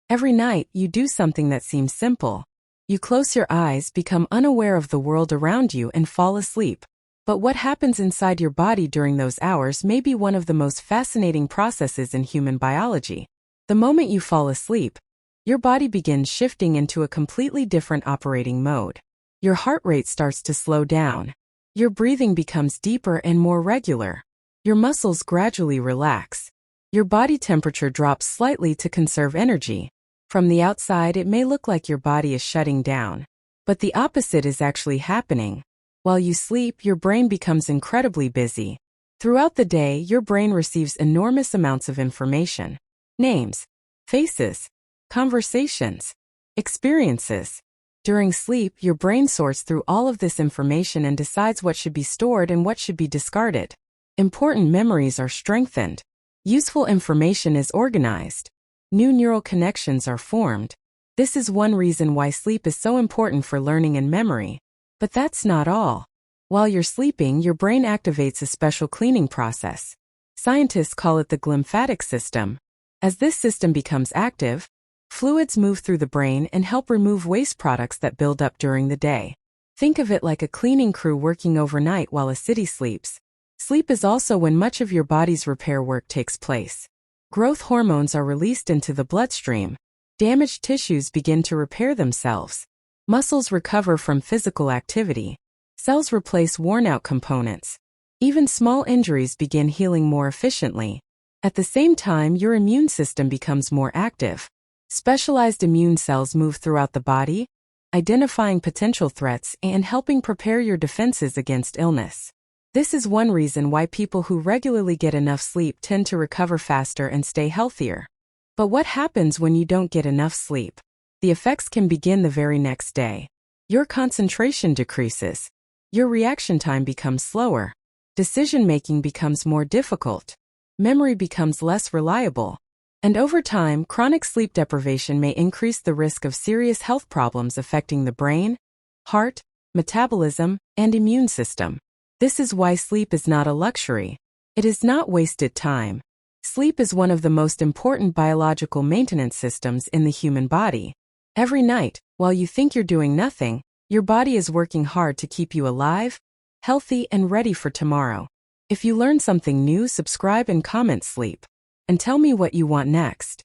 Every night, you do something that seems simple. You close your eyes, become unaware of the world around you, and fall asleep. But what happens inside your body during those hours may be one of the most fascinating processes in human biology. The moment you fall asleep, your body begins shifting into a completely different operating mode. Your heart rate starts to slow down. Your breathing becomes deeper and more regular. Your muscles gradually relax. Your body temperature drops slightly to conserve energy. From the outside, it may look like your body is shutting down. But the opposite is actually happening. While you sleep, your brain becomes incredibly busy. Throughout the day, your brain receives enormous amounts of information. Names, faces, conversations, experiences. During sleep, your brain sorts through all of this information and decides what should be stored and what should be discarded. Important memories are strengthened. Useful information is organized. New neural connections are formed. This is one reason why sleep is so important for learning and memory. But that's not all. While you're sleeping, your brain activates a special cleaning process. Scientists call it the glymphatic system. As this system becomes active, fluids move through the brain and help remove waste products that build up during the day. Think of it like a cleaning crew working overnight while a city sleeps. Sleep is also when much of your body's repair work takes place. Growth hormones are released into the bloodstream. Damaged tissues begin to repair themselves. Muscles recover from physical activity. Cells replace worn-out components. Even small injuries begin healing more efficiently. At the same time, your immune system becomes more active. Specialized immune cells move throughout the body, identifying potential threats and helping prepare your defenses against illness. This is one reason why people who regularly get enough sleep tend to recover faster and stay healthier. But what happens when you don't get enough sleep? The effects can begin the very next day. Your concentration decreases. Your reaction time becomes slower. Decision-making becomes more difficult. Memory becomes less reliable. And over time, chronic sleep deprivation may increase the risk of serious health problems affecting the brain, heart, metabolism, and immune system. This is why sleep is not a luxury. It is not wasted time. Sleep is one of the most important biological maintenance systems in the human body. Every night, while you think you're doing nothing, your body is working hard to keep you alive, healthy, and ready for tomorrow. If you learn something new, subscribe and comment sleep. And tell me what you want next.